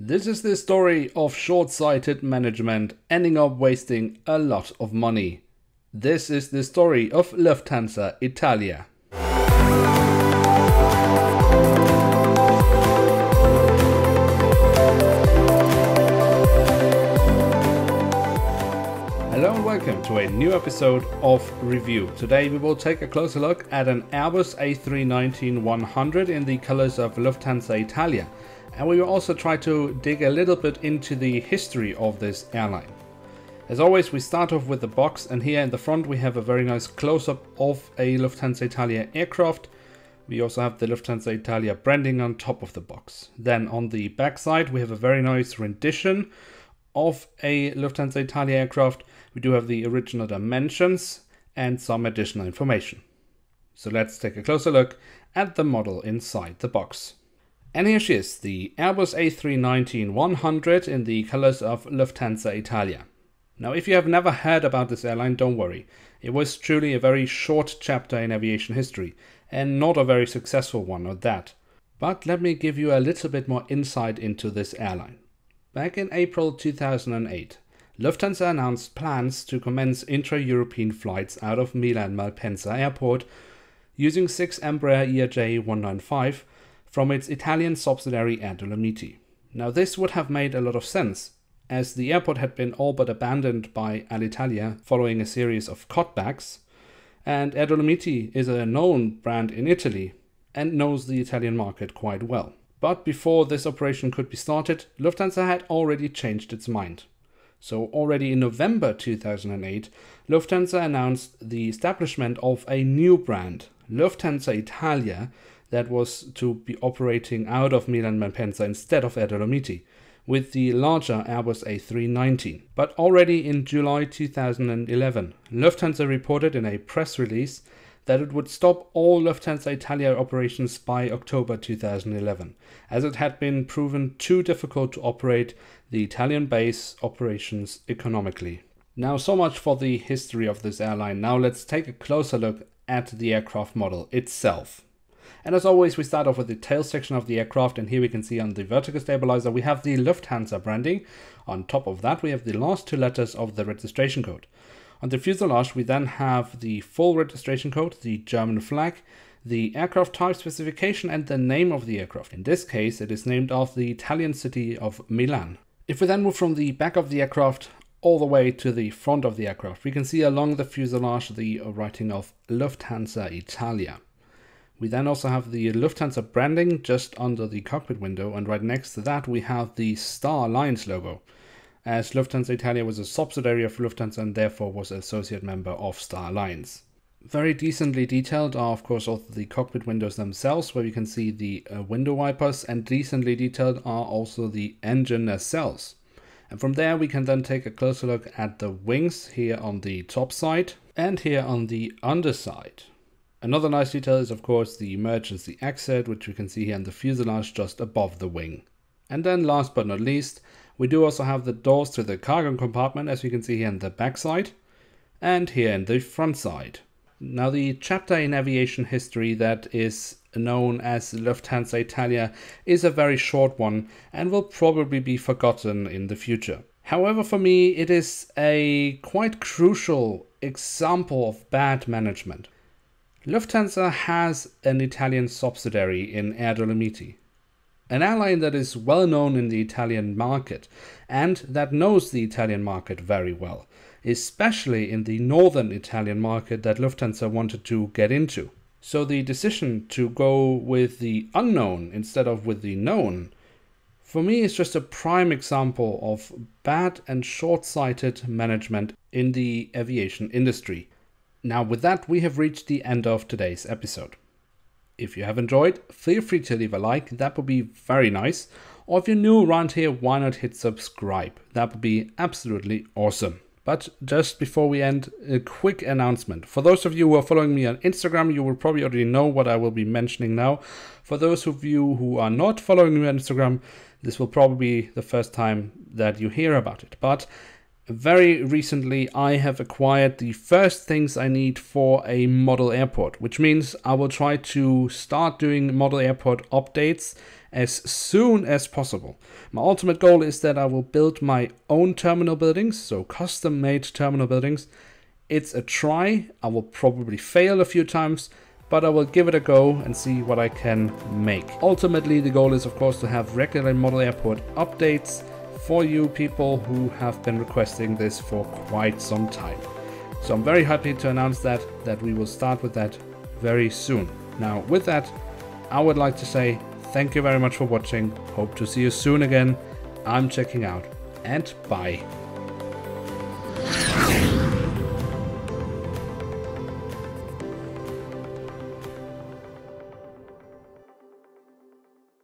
This is the story of short-sighted management ending up wasting a lot of money. This is the story of Lufthansa Italia. Hello and welcome to a new episode of Review. Today we will take a closer look at an Airbus A319-100 in the colors of Lufthansa Italia. And we will also try to dig a little bit into the history of this airline. As always, we start off with the box, and here in the front we have a very nice close-up of a Lufthansa Italia aircraft. We also have the Lufthansa Italia branding on top of the box. Then on the back side we have a very nice rendition of a Lufthansa Italia aircraft. We do have the original dimensions and some additional information. So let's take a closer look at the model inside the box. And here she is, the Airbus A319-100 in the colors of Lufthansa Italia. Now, if you have never heard about this airline, don't worry. It was truly a very short chapter in aviation history, and not a very successful one at that. But let me give you a little bit more insight into this airline. Back in April 2008, Lufthansa announced plans to commence intra-European flights out of Milan Malpensa Airport using 6 Embraer ERJ-195 from its Italian subsidiary Air Dolomiti. Now this would have made a lot of sense, as the airport had been all but abandoned by Alitalia following a series of cutbacks, and Air Dolomiti is a known brand in Italy and knows the Italian market quite well. But before this operation could be started, Lufthansa had already changed its mind. So already in November 2008, Lufthansa announced the establishment of a new brand, Lufthansa Italia, that was to be operating out of Milan Malpensa instead of Air Dolomiti, with the larger Airbus A319. But already in July 2011, Lufthansa reported in a press release that it would stop all Lufthansa Italia operations by October 2011, as it had been proven too difficult to operate the Italian base operations economically. Now, so much for the history of this airline. Now let's take a closer look at the aircraft model itself. And as always, we start off with the tail section of the aircraft, and here we can see on the vertical stabilizer we have the Lufthansa branding. On top of that we have the last 2 letters of the registration code. On the fuselage we then have the full registration code, the German flag, the aircraft type specification and the name of the aircraft. In this case it is named after the Italian city of Milan. If we then move from the back of the aircraft all the way to the front of the aircraft, we can see along the fuselage the writing of Lufthansa Italia. We then also have the Lufthansa branding just under the cockpit window, and right next to that we have the Star Alliance logo, as Lufthansa Italia was a subsidiary of Lufthansa and therefore was an associate member of Star Alliance. Very decently detailed are of course also the cockpit windows themselves, where you can see the window wipers, and decently detailed are also the engine nacelles. And from there we can then take a closer look at the wings here on the top side and here on the underside. Another nice detail is of course the emergency exit, which we can see here in the fuselage just above the wing. And then last but not least, we do also have the doors to the cargo compartment, as we can see here in the back side and here in the front side. Now the chapter in aviation history that is known as Lufthansa Italia is a very short one and will probably be forgotten in the future. However, for me it is a quite crucial example of bad management. Lufthansa has an Italian subsidiary in Air Dolomiti, an airline that is well known in the Italian market and that knows the Italian market very well, especially in the northern Italian market that Lufthansa wanted to get into. So the decision to go with the unknown instead of with the known, for me is just a prime example of bad and short-sighted management in the aviation industry. Now with that, we have reached the end of today's episode. If you have enjoyed, feel free to leave a like, that would be very nice. Or if you're new around here, why not hit subscribe? That would be absolutely awesome. But just before we end, a quick announcement. For those of you who are following me on Instagram, you will probably already know what I will be mentioning now. For those of you who are not following me on Instagram, this will probably be the first time that you hear about it. But very recently I have acquired the first things I need for a model airport, which means I will try to start doing model airport updates as soon as possible. My ultimate goal is that I will build my own terminal buildings, so custom made terminal buildings. It's a try. I will probably fail a few times, but I will give it a go and see what I can make. Ultimately, the goal is of course to have regular model airport updates for you people who have been requesting this for quite some time. So I'm very happy to announce that we will start with that very soon. Now with that, I would like to say thank you very much for watching. Hope to see you soon again. I'm checking out, and bye.